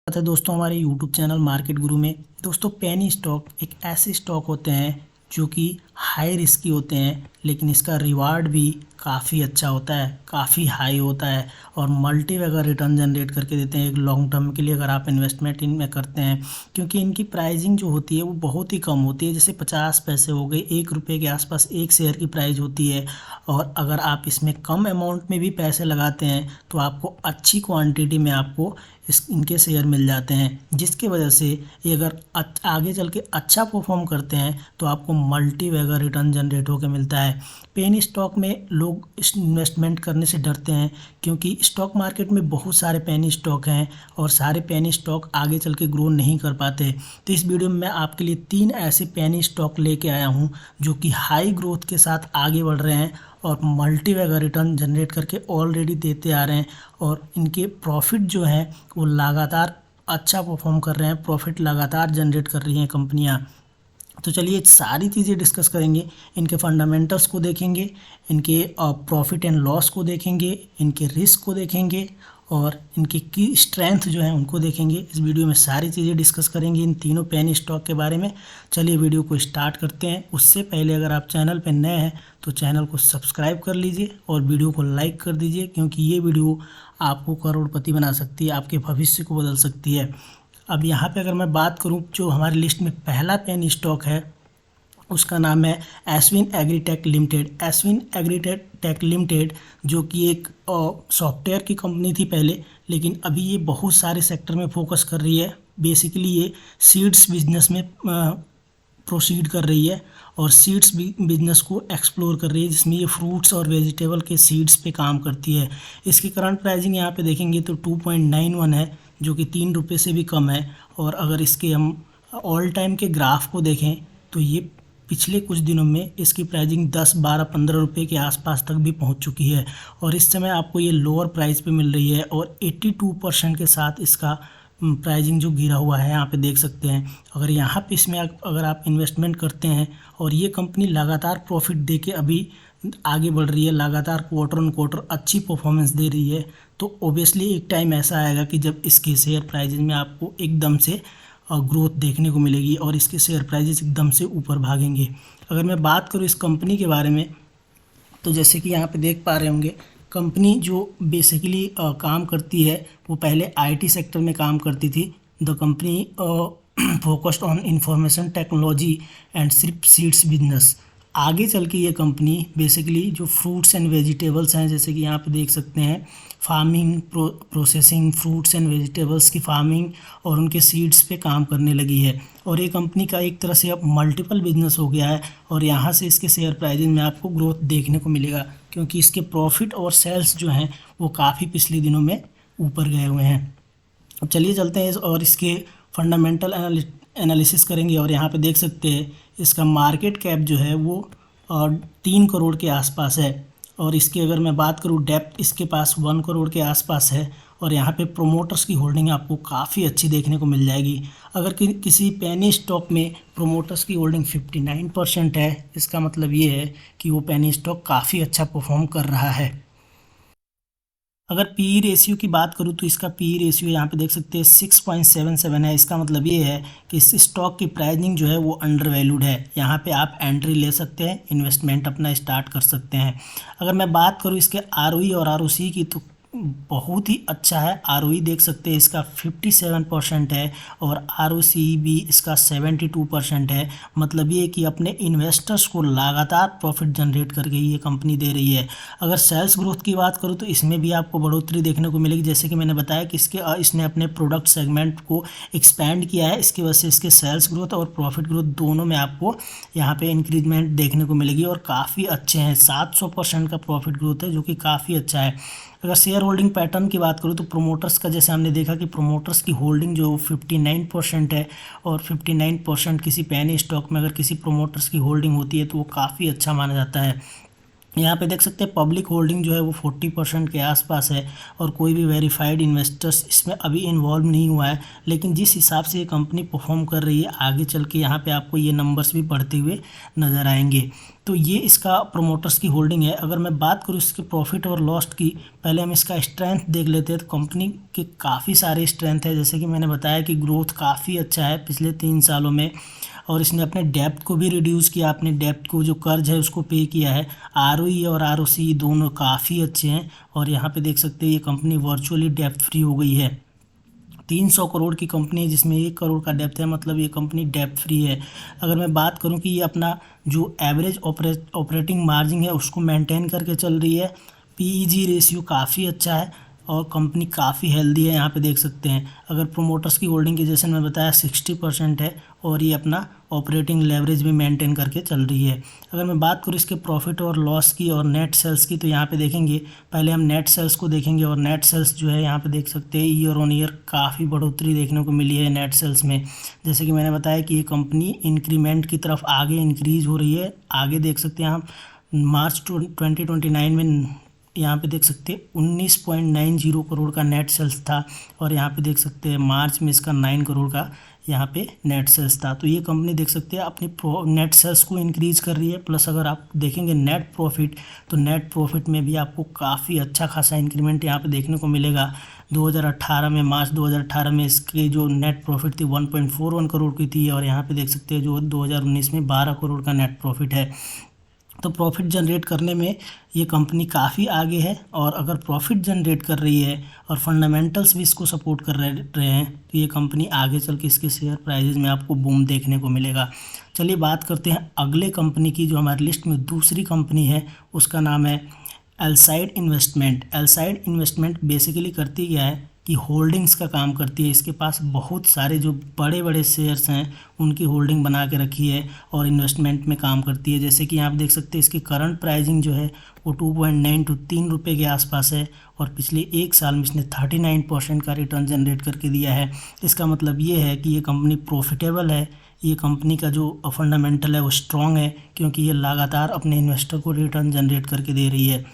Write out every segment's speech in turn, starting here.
है दोस्तों हमारे यूट्यूब चैनल मार्केट गुरु में। दोस्तों पेनी स्टॉक एक ऐसे स्टॉक होते हैं जो कि हाई रिस्की होते हैं, लेकिन इसका रिवार्ड भी काफ़ी अच्छा होता है, काफ़ी हाई होता है और मल्टी अगर रिटर्न जनरेट करके देते हैं एक लॉन्ग टर्म के लिए अगर आप इन्वेस्टमेंट इनमें करते हैं। क्योंकि इनकी प्राइसिंग जो होती है वो बहुत ही कम होती है, जैसे 50 पैसे हो गए, 1 रुपये के आसपास एक शेयर की प्राइस होती है। और अगर आप इसमें कम अमाउंट में भी पैसे लगाते हैं तो आपको अच्छी क्वांटिटी में आपको इनके शेयर मिल जाते हैं, जिसकी वजह से ये अगर आगे चल के अच्छा परफॉर्म करते हैं तो आपको मल्टी वैगर रिटर्न जनरेट होकर मिलता है। पेनी स्टॉक में लोग इन्वेस्टमेंट करने से डरते हैं क्योंकि स्टॉक मार्केट में बहुत सारे पेनी स्टॉक हैं और सारे पेनी स्टॉक आगे चल के ग्रो नहीं कर पाते। तो इस वीडियो में मैं आपके लिए 3 ऐसे पेनी स्टॉक लेके आया हूँ जो कि हाई ग्रोथ के साथ आगे बढ़ रहे हैं और मल्टी वैगर रिटर्न जनरेट करके ऑलरेडी देते आ रहे हैं और इनके प्रॉफिट जो है वो लगातार अच्छा परफॉर्म कर रहे हैं, प्रॉफिट लगातार जनरेट कर रही हैं कंपनियां। तो चलिए सारी चीज़ें डिस्कस करेंगे, इनके फंडामेंटल्स को देखेंगे, इनके प्रॉफिट एंड लॉस को देखेंगे, इनके रिस्क को देखेंगे और इनकी की स्ट्रेंथ जो है उनको देखेंगे। इस वीडियो में सारी चीज़ें डिस्कस करेंगे इन तीनों पेनी स्टॉक के बारे में। चलिए वीडियो को स्टार्ट करते हैं। उससे पहले अगर आप चैनल पर नए हैं तो चैनल को सब्सक्राइब कर लीजिए और वीडियो को लाइक कर दीजिए, क्योंकि ये वीडियो आपको करोड़पति बना सकती है, आपके भविष्य को बदल सकती है। अब यहाँ पे अगर मैं बात करूँ, जो हमारी लिस्ट में पहला पेनी स्टॉक है उसका नाम है एस्विन एग्रीटेक लिमिटेड। एस्विन एग्रीटेक लिमिटेड जो कि एक सॉफ्टवेयर की कंपनी थी पहले, लेकिन अभी ये बहुत सारे सेक्टर में फोकस कर रही है। बेसिकली ये सीड्स बिजनेस में प्रोसीड कर रही है और सीड्स बिजनेस को एक्सप्लोर कर रही है, जिसमें ये फ्रूट्स और वेजिटेबल के सीड्स पे काम करती है। इसकी करंट प्राइसिंग यहाँ पे देखेंगे तो 2.91 है, जो कि 3 रुपये से भी कम है। और अगर इसके हम ऑल टाइम के ग्राफ को देखें तो ये पिछले कुछ दिनों में इसकी प्राइसिंग 10, 12, 15 रुपये के आसपास तक भी पहुंच चुकी है और इस समय आपको ये लोअर प्राइस पे मिल रही है और 82% के साथ इसका प्राइसिंग जो गिरा हुआ है यहाँ पे देख सकते हैं। अगर यहाँ पे इसमें अगर आप इन्वेस्टमेंट करते हैं और ये कंपनी लगातार प्रॉफिट दे के अभी आगे बढ़ रही है, लगातार क्वार्टर ऑन क्वार्टर अच्छी परफॉर्मेंस दे रही है, तो ओबियसली एक टाइम ऐसा आएगा कि जब इसके शेयर प्राइजेज में आपको एकदम से ग्रोथ देखने को मिलेगी और इसके शेयर प्राइजेस एकदम से ऊपर भागेंगे। अगर मैं बात करूँ इस कंपनी के बारे में तो जैसे कि यहाँ पे देख पा रहे होंगे, कंपनी जो बेसिकली काम करती है वो पहले आईटी सेक्टर में काम करती थी। The company focused on information technology and seeds business. आगे चल के ये कंपनी बेसिकली जो फ्रूट्स एंड वेजिटेबल्स हैं, जैसे कि यहाँ पे देख सकते हैं, farming, processing, fruits and vegetables की फार्मिंग और उनके सीड्स पे काम करने लगी है। और ये कंपनी का एक तरह से अब मल्टीपल बिजनेस हो गया है और यहाँ से इसके शेयर प्राइसिंग में आपको ग्रोथ देखने को मिलेगा, क्योंकि इसके प्रॉफिट और सेल्स जो हैं वो काफ़ी पिछले दिनों में ऊपर गए हुए हैं। अब चलिए चलते हैं और इसके फंडामेंटल एनालिसिस करेंगे। और यहाँ पे देख सकते हैं इसका मार्केट कैप जो है वो 3 करोड़ के आसपास है और इसकी अगर मैं बात करूँ डेप्थ, इसके पास 1 करोड़ के आसपास है और यहाँ पे प्रोमोटर्स की होल्डिंग आपको काफ़ी अच्छी देखने को मिल जाएगी। अगर किसी पेनी स्टॉक में प्रोमोटर्स की होल्डिंग 59% है, इसका मतलब ये है कि वो पेनी स्टॉक काफ़ी अच्छा परफॉर्म कर रहा है। अगर पी रेशियो की बात करूँ तो इसका पी रेशियो यहाँ पे देख सकते हैं 6.77 है। इसका मतलब ये है कि इस स्टॉक की प्राइसिंग जो है वो अंडर वैल्यूड है। यहाँ पे आप एंट्री ले सकते हैं, इन्वेस्टमेंट अपना स्टार्ट कर सकते हैं। अगर मैं बात करूँ इसके आरओई और आरओसी की तो बहुत ही अच्छा है। आरओई देख सकते हैं इसका 57% है और आरओसी भी इसका 72% है। मतलब ये कि अपने इन्वेस्टर्स को लगातार प्रॉफिट जनरेट करके ये कंपनी दे रही है। अगर सेल्स ग्रोथ की बात करूँ तो इसमें भी आपको बढ़ोतरी देखने को मिलेगी, जैसे कि मैंने बताया कि इसने अपने प्रोडक्ट सेगमेंट को एक्सपैंड किया है। इसकी वजह से इसके सेल्स ग्रोथ और प्रॉफिट ग्रोथ दोनों में आपको यहाँ पे इंक्रीजमेंट देखने को मिलेगी और काफ़ी अच्छे हैं। 700% का प्रॉफिट ग्रोथ है, जो कि काफ़ी अच्छा है। अगर शेयर होल्डिंग पैटर्न की बात करूँ तो प्रोमोटर्स का, जैसे हमने देखा कि प्रोमोटर्स की होल्डिंग जो 59% है और 59% किसी पेनी स्टॉक में अगर किसी प्रोमोटर्स की होल्डिंग होती है तो वो काफ़ी अच्छा माना जाता है। यहाँ पे देख सकते हैं पब्लिक होल्डिंग जो है वो 40% के आसपास है और कोई भी वेरीफाइड इन्वेस्टर्स इसमें अभी इन्वॉल्व नहीं हुआ है। लेकिन जिस हिसाब से ये कंपनी परफॉर्म कर रही है आगे चल के यहाँ पे आपको ये नंबर्स भी बढ़ते हुए नज़र आएंगे। तो ये इसका प्रोमोटर्स की होल्डिंग है। अगर मैं बात करूँ इसके प्रॉफिट और लॉस की, पहले हम इसका स्ट्रेंथ देख लेते हैं। तो कंपनी के काफ़ी सारे स्ट्रेंथ है, जैसे कि मैंने बताया कि ग्रोथ काफ़ी अच्छा है पिछले 3 सालों में, और इसने अपने डेप्थ को भी रिड्यूस किया, अपने डेप्थ को जो कर्ज है उसको पे किया है। आरओई और आरओसी दोनों काफ़ी अच्छे हैं और यहाँ पे देख सकते हैं ये कंपनी वर्चुअली डेप्थ फ्री हो गई है। 300 करोड़ की कंपनी है जिसमें 1 करोड़ का डेप्थ है, मतलब ये कंपनी डेप्थ फ्री है। अगर मैं बात करूं कि ये अपना जो एवरेज ऑपरेटिंग मार्जिन है उसको मेंटेन करके चल रही है। पीईजी रेशियो काफ़ी अच्छा है और कंपनी काफ़ी हेल्दी है, यहाँ पे देख सकते हैं। अगर प्रोमोटर्स की होल्डिंग की जैसे मैं बताया 60% है और ये अपना ऑपरेटिंग लेवरेज भी मेंटेन करके चल रही है। अगर मैं बात करूँ इसके प्रॉफिट और लॉस की और नेट सेल्स की, तो यहाँ पे देखेंगे, पहले हम नेट सेल्स को देखेंगे। और नेट सेल्स जो है यहाँ पे देख सकते हैं ईयर ऑन ईयर काफ़ी बढ़ोतरी देखने को मिली है नेट सेल्स में। जैसे कि मैंने बताया कि ये कंपनी इंक्रीमेंट की तरफ आगे इंक्रीज हो रही है। आगे देख सकते हैं आप मार्च 2029 में यहाँ पे देख सकते हैं 19.90 करोड़ का नेट सेल्स था और यहाँ पे देख सकते हैं मार्च में इसका 9 करोड़ का यहाँ पे नेट सेल्स था। तो ये कंपनी देख सकते हैं अपनी नेट सेल्स को इंक्रीज कर रही है। प्लस अगर आप देखेंगे नेट प्रॉफिट, तो नेट प्रॉफिट में भी आपको काफ़ी अच्छा खासा इंक्रीमेंट यहाँ पे देखने को मिलेगा। 2018 में, मार्च 2018 में इसकी जो नेट प्रॉफिट थी 1.41 करोड़ की थी और यहाँ पे देख सकते हैं जो 2019 में 12 करोड़ का नेट प्रॉफिट है। तो प्रॉफिट जनरेट करने में ये कंपनी काफ़ी आगे है। और अगर प्रॉफिट जनरेट कर रही है और फंडामेंटल्स भी इसको सपोर्ट कर रहे हैं तो ये कंपनी आगे चल के इसके शेयर प्राइजेज में आपको बूम देखने को मिलेगा। चलिए बात करते हैं अगले कंपनी की, जो हमारी लिस्ट में दूसरी कंपनी है, उसका नाम है एल्साइड इन्वेस्टमेंट। एल्साइड इन्वेस्टमेंट बेसिकली करती क्या है कि होल्डिंग्स का काम करती है। इसके पास बहुत सारे जो बड़े बड़े शेयर्स हैं उनकी होल्डिंग बना के रखी है और इन्वेस्टमेंट में काम करती है। जैसे कि यहाँ आप देख सकते हैं इसकी करंट प्राइसिंग जो है वो 2.9 to 3 रुपये के आसपास है और पिछले 1 साल में इसने 39% का रिटर्न जनरेट करके दिया है। इसका मतलब ये है कि ये कंपनी प्रॉफिटेबल है। ये कंपनी का जो फंडामेंटल है वो स्ट्रॉन्ग है क्योंकि ये लगातार अपने इन्वेस्टर को रिटर्न जनरेट करके दे रही है।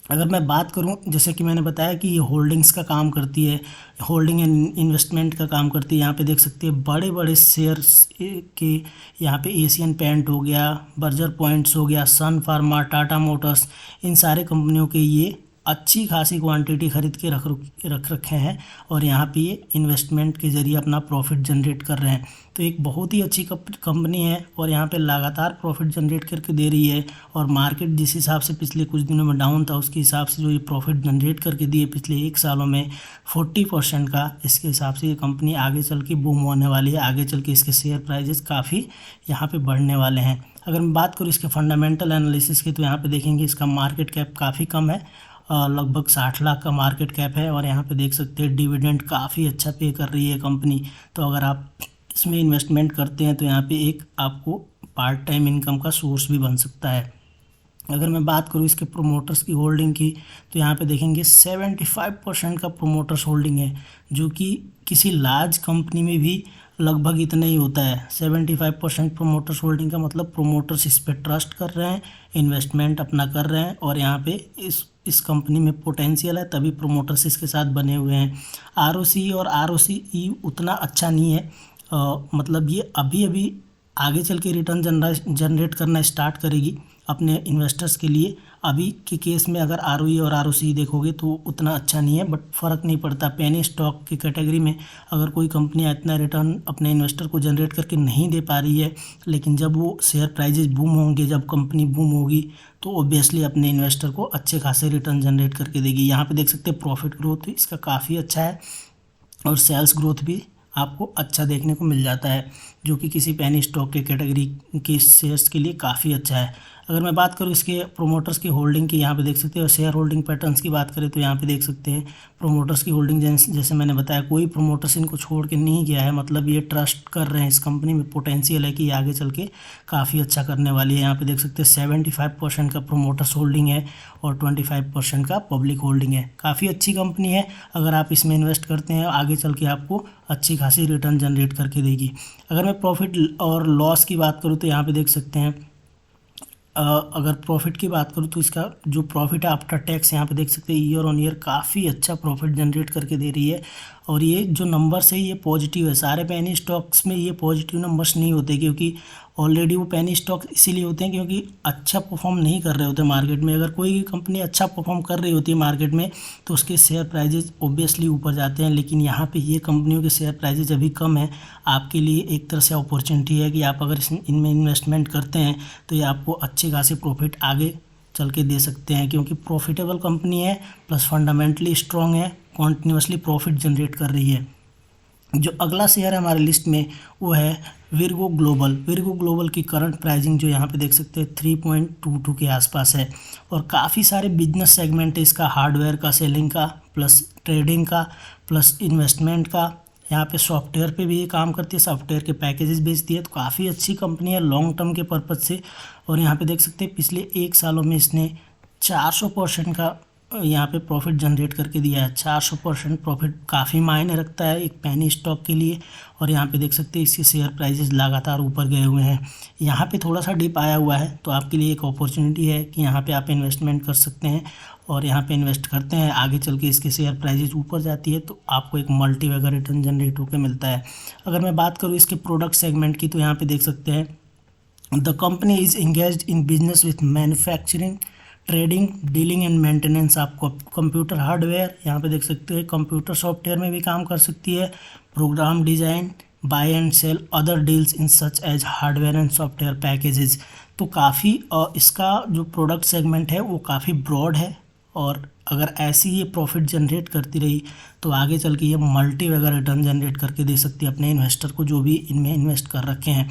अगर मैं बात करूं, जैसे कि मैंने बताया कि ये होल्डिंग्स का काम करती है, होल्डिंग एंड इन्वेस्टमेंट का काम करती है। यहाँ पे देख सकते हैं बड़े बड़े शेयर्स के, यहाँ पे एशियन पेंट हो गया, बर्जर पॉइंट्स हो गया, सन फार्मा, टाटा मोटर्स, इन सारे कंपनियों के ये अच्छी खासी क्वांटिटी खरीद के रख रखे हैं और यहाँ पे ये इन्वेस्टमेंट के ज़रिए अपना प्रॉफिट जनरेट कर रहे हैं। तो एक बहुत ही अच्छी कंपनी है और यहाँ पे लगातार प्रॉफिट जनरेट करके दे रही है। और मार्केट जिस हिसाब से पिछले कुछ दिनों में डाउन था उसके हिसाब से जो ये प्रॉफिट जनरेट करके दिए पिछले 1 सालों में 40% का, इसके हिसाब से ये कंपनी आगे चल के बूम होने वाली है। आगे चल के इसके शेयर प्राइजेस काफ़ी यहाँ पे बढ़ने वाले हैं। अगर मैं बात करूँ इसके फंडामेंटल एनालिसिस की, तो यहाँ पे देखेंगे इसका मार्केट कैप काफ़ी कम है, लगभग 60 लाख का मार्केट कैप है। और यहाँ पे देख सकते हैं डिविडेंड काफ़ी अच्छा पे कर रही है कंपनी। तो अगर आप इसमें इन्वेस्टमेंट करते हैं तो यहाँ पे एक आपको पार्ट टाइम इनकम का सोर्स भी बन सकता है। अगर मैं बात करूँ इसके प्रोमोटर्स की होल्डिंग की, तो यहाँ पे देखेंगे 75% का प्रोमोटर्स होल्डिंग है, जो कि किसी लार्ज कंपनी में भी लगभग इतना ही होता है। 75% प्रोमोटर्स होल्डिंग का मतलब प्रोमोटर्स इस पे ट्रस्ट कर रहे हैं, इन्वेस्टमेंट अपना कर रहे हैं और यहाँ पे इस कंपनी में पोटेंशियल है तभी प्रोमोटर्स इसके साथ बने हुए हैं। आरओसी और आरओसीई उतना अच्छा नहीं है, मतलब ये अभी अभी आगे चल के रिटर्न जनरेट करना स्टार्ट करेगी अपने इन्वेस्टर्स के लिए। अभी के केस में अगर आरओई और आरओसी देखोगे तो उतना अच्छा नहीं है, बट फ़र्क नहीं पड़ता। पेनी स्टॉक की कैटेगरी में अगर कोई कंपनी इतना रिटर्न अपने इन्वेस्टर को जनरेट करके नहीं दे पा रही है, लेकिन जब वो शेयर प्राइजेज बूम होंगे, जब कंपनी बूम होगी, तो ऑब्वियसली अपने इन्वेस्टर को अच्छे खासे रिटर्न जनरेट करके देगी। यहाँ पे देख सकते हैं प्रॉफिट ग्रोथ इसका काफ़ी अच्छा है और सेल्स ग्रोथ भी आपको अच्छा देखने को मिल जाता है, जो कि किसी पेनी स्टॉक के कैटेगरी के शेयर्स के लिए काफ़ी अच्छा है। अगर मैं बात करूँ इसके प्रोमोटर्स की होल्डिंग की, यहाँ पे देख सकते हैं, और शेयर होल्डिंग पैटर्न्स की बात करें तो यहाँ पे देख सकते हैं प्रोमोटर्स की होल्डिंग जैसे मैंने बताया कोई प्रोमोटर्स इनको छोड़ के नहीं गया है, मतलब ये ट्रस्ट कर रहे हैं इस कंपनी में, पोटेंशियल है कि ये आगे चल के काफ़ी अच्छा करने वाली है। यहाँ पे देख सकते हैं 75% का प्रोमोटर्स होल्डिंग है और 25% का पब्लिक होल्डिंग है। काफ़ी अच्छी कंपनी है, अगर आप इसमें इन्वेस्ट करते हैं आगे चल के आपको अच्छी खासी रिटर्न जनरेट करके देगी। अगर मैं प्रॉफिट और लॉस की बात करूँ तो यहाँ पे देख सकते हैं अगर प्रॉफिट की बात करूँ तो इसका जो प्रॉफिट है आफ्टर टैक्स यहाँ पे देख सकते हैं ईयर ऑन ईयर काफ़ी अच्छा प्रॉफिट जनरेट करके दे रही है। और ये जो नंबर्स है ये पॉजिटिव है। सारे पेनी स्टॉक्स में ये पॉजिटिव नंबर्स नहीं होते, क्योंकि ऑलरेडी वो पेनी स्टॉक इसीलिए होते हैं क्योंकि अच्छा परफॉर्म नहीं कर रहे होते मार्केट में। अगर कोई कंपनी अच्छा परफॉर्म कर रही होती है मार्केट में तो उसके शेयर प्राइजेज ऑब्वियसली ऊपर जाते हैं, लेकिन यहाँ पे ये कंपनियों के शेयर प्राइजेज अभी कम है। आपके लिए एक तरह से अपॉर्चुनिटी है कि आप अगर इनमें इन्वेस्टमेंट करते हैं तो ये आपको अच्छे खासे प्रॉफिट आगे चल के दे सकते हैं, क्योंकि प्रॉफिटेबल कंपनी है प्लस फंडामेंटली स्ट्रॉन्ग है, कॉन्टिन्यूसली प्रॉफिट जनरेट कर रही है। जो अगला शेयर है हमारे लिस्ट में वो है विर्गो ग्लोबल। विर्गो ग्लोबल की करंट प्राइसिंग जो यहाँ पे देख सकते हैं 3.22 के आसपास है और काफ़ी सारे बिजनेस सेगमेंट है इसका, हार्डवेयर का, सेलिंग का, प्लस ट्रेडिंग का, प्लस इन्वेस्टमेंट का। यहाँ पे सॉफ्टवेयर पे भी ये काम करती है, सॉफ्टवेयर के पैकेजेस बेचती है। तो काफ़ी अच्छी कंपनी है लॉन्ग टर्म के पर्पज़ से। और यहाँ पे देख सकते हैं पिछले 1 सालों में इसने 400% का यहाँ पे प्रॉफिट जनरेट करके दिया है। 400% प्रॉफिट काफ़ी मायने रखता है एक पेनी स्टॉक के लिए। और यहाँ पे देख सकते हैं इसके शेयर प्राइसेस लगातार ऊपर गए हुए हैं। यहाँ पे थोड़ा सा डिप आया हुआ है तो आपके लिए एक अपॉर्चुनिटी है कि यहाँ पे आप इन्वेस्टमेंट कर सकते हैं। और यहाँ पे इन्वेस्ट करते हैं, आगे चल के इसके शेयर प्राइसेस ऊपर जाती है तो आपको एक मल्टी वगैरह रिटर्न जनरेट होकर मिलता है। अगर मैं बात करूँ इसके प्रोडक्ट सेगमेंट की तो यहाँ पे देख सकते हैं the company is engaged in business with manufacturing, trading, dealing and maintenance. आपको कंप्यूटर हार्डवेयर यहाँ पे देख सकते हैं, कंप्यूटर सॉफ्टवेयर में भी काम कर सकती है, program design, buy and sell other deals in such as hardware and software packages. तो काफ़ी इसका जो प्रोडक्ट सेगमेंट है वो काफ़ी ब्रॉड है और अगर ऐसी ये प्रॉफिट जनरेट करती रही तो आगे चल के ये मल्टी वगैरह रिटर्न जनरेट करके दे सकती है अपने इन्वेस्टर को जो भी इनमें इन्वेस्ट कर रखे हैं।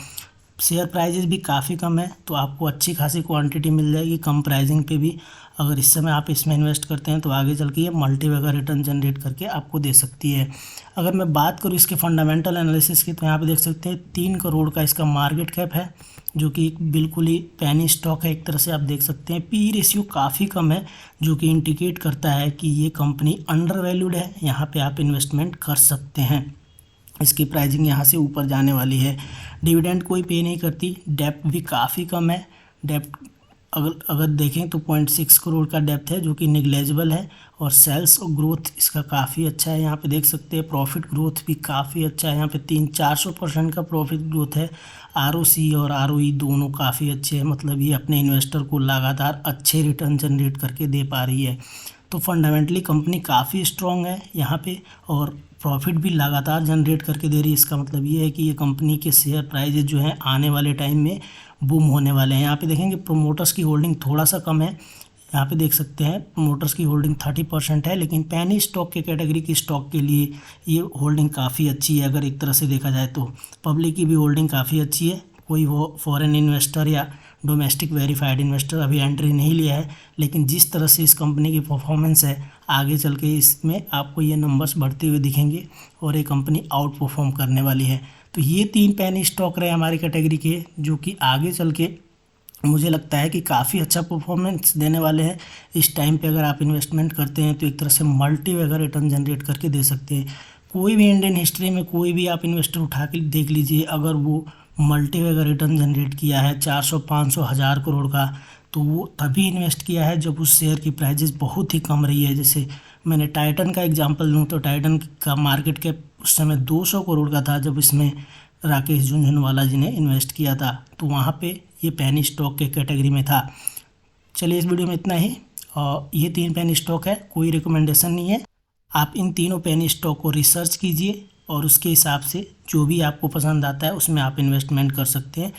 शेयर प्राइजेस भी काफ़ी कम है तो आपको अच्छी खासी क्वांटिटी मिल जाएगी कम प्राइसिंग पे भी। अगर इस समय आप इसमें इन्वेस्ट करते हैं तो आगे चल के ये मल्टी वगैरह रिटर्न जनरेट करके आपको दे सकती है। अगर मैं बात करूँ इसके फंडामेंटल एनालिसिस की तो यहाँ पे देख सकते हैं 3 करोड़ का इसका मार्केट कैप है, जो कि बिल्कुल ही पेनी स्टॉक है एक तरह से। आप देख सकते हैं पी रेशियो काफ़ी कम है, जो कि इंडिकेट करता है कि ये कंपनी अंडर वैल्यूड है, यहाँ पे आप इन्वेस्टमेंट कर सकते हैं। इसकी प्राइसिंग यहाँ से ऊपर जाने वाली है। डिविडेंड कोई पे नहीं करती, डेप्ट भी काफ़ी कम है। डेप्ट अगर देखें तो 0.6 करोड़ का डेप्थ है जो कि निगलेजिबल है। और सेल्स और ग्रोथ इसका काफ़ी अच्छा है, यहाँ पे देख सकते हैं प्रॉफिट ग्रोथ भी काफ़ी अच्छा है, यहाँ पे 300-400% का प्रॉफिट ग्रोथ है। आरओसी और आरओई दोनों काफ़ी अच्छे हैं, मतलब ये अपने इन्वेस्टर को लगातार अच्छे रिटर्न जनरेट करके दे पा रही है। तो फंडामेंटली कंपनी काफ़ी स्ट्रॉन्ग है यहाँ पे और प्रॉफिट भी लगातार जनरेट करके दे रही है। इसका मतलब ये है कि ये कंपनी के शेयर प्राइजेज जो हैं आने वाले टाइम में बूम होने वाले हैं। यहाँ पे देखेंगे प्रोमोटर्स की होल्डिंग थोड़ा सा कम है, यहाँ पे देख सकते हैं प्रोमोटर्स की होल्डिंग 30% है, लेकिन पेनी स्टॉक के कैटेगरी की स्टॉक के लिए ये होल्डिंग काफ़ी अच्छी है। अगर एक तरह से देखा जाए तो पब्लिक की भी होल्डिंग काफ़ी अच्छी है। कोई वो फॉरेन इन्वेस्टर या डोमेस्टिक वेरीफाइड इन्वेस्टर अभी एंट्री नहीं लिया है, लेकिन जिस तरह से इस कंपनी की परफॉर्मेंस है आगे चल के इसमें आपको ये नंबर्स बढ़ते हुए दिखेंगे और ये कंपनी आउट परफॉर्म करने वाली है। तो ये 3 पेनी स्टॉक रहे हमारी कैटेगरी के, जो कि आगे चल के मुझे लगता है कि काफ़ी अच्छा परफॉर्मेंस देने वाले हैं। इस टाइम पे अगर आप इन्वेस्टमेंट करते हैं तो एक तरह से मल्टी वगैरह रिटर्न जनरेट करके दे सकते हैं। कोई भी इंडियन हिस्ट्री में कोई भी आप इन्वेस्टर उठा के देख लीजिए, अगर वो मल्टी वगैरह रिटर्न जनरेट किया है 400, 500, 1000 करोड़ का, तो वो तभी इन्वेस्ट किया है जब उस शेयर की प्राइजेस बहुत ही कम रही है। जैसे मैंने टाइटन का एग्जांपल लूँ तो टाइटन का मार्केट कैप उस समय 200 करोड़ का था जब इसमें राकेश झुनझुनवाला जी ने इन्वेस्ट किया था, तो वहाँ पे ये पेनी स्टॉक के कैटेगरी में था। चलिए इस वीडियो में इतना ही। और ये 3 पेनी स्टॉक है, कोई रिकमेंडेशन नहीं है। आप इन तीनों पेनी स्टॉक को रिसर्च कीजिए और उसके हिसाब से जो भी आपको पसंद आता है उसमें आप इन्वेस्टमेंट कर सकते हैं।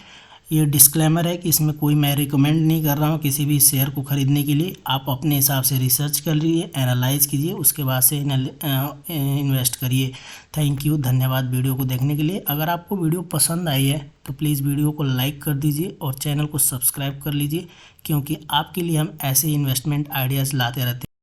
ये डिस्क्लेमर है कि इसमें कोई मैं रिकमेंड नहीं कर रहा हूँ किसी भी शेयर को ख़रीदने के लिए। आप अपने हिसाब से रिसर्च कर लीजिए, एनालाइज कीजिए, उसके बाद से इन्वेस्ट करिए। थैंक यू, धन्यवाद वीडियो को देखने के लिए। अगर आपको वीडियो पसंद आई है तो प्लीज़ वीडियो को लाइक कर दीजिए और चैनल को सब्सक्राइब कर लीजिए, क्योंकि आपके लिए हम ऐसे इन्वेस्टमेंट आइडियाज़ लाते रहते हैं।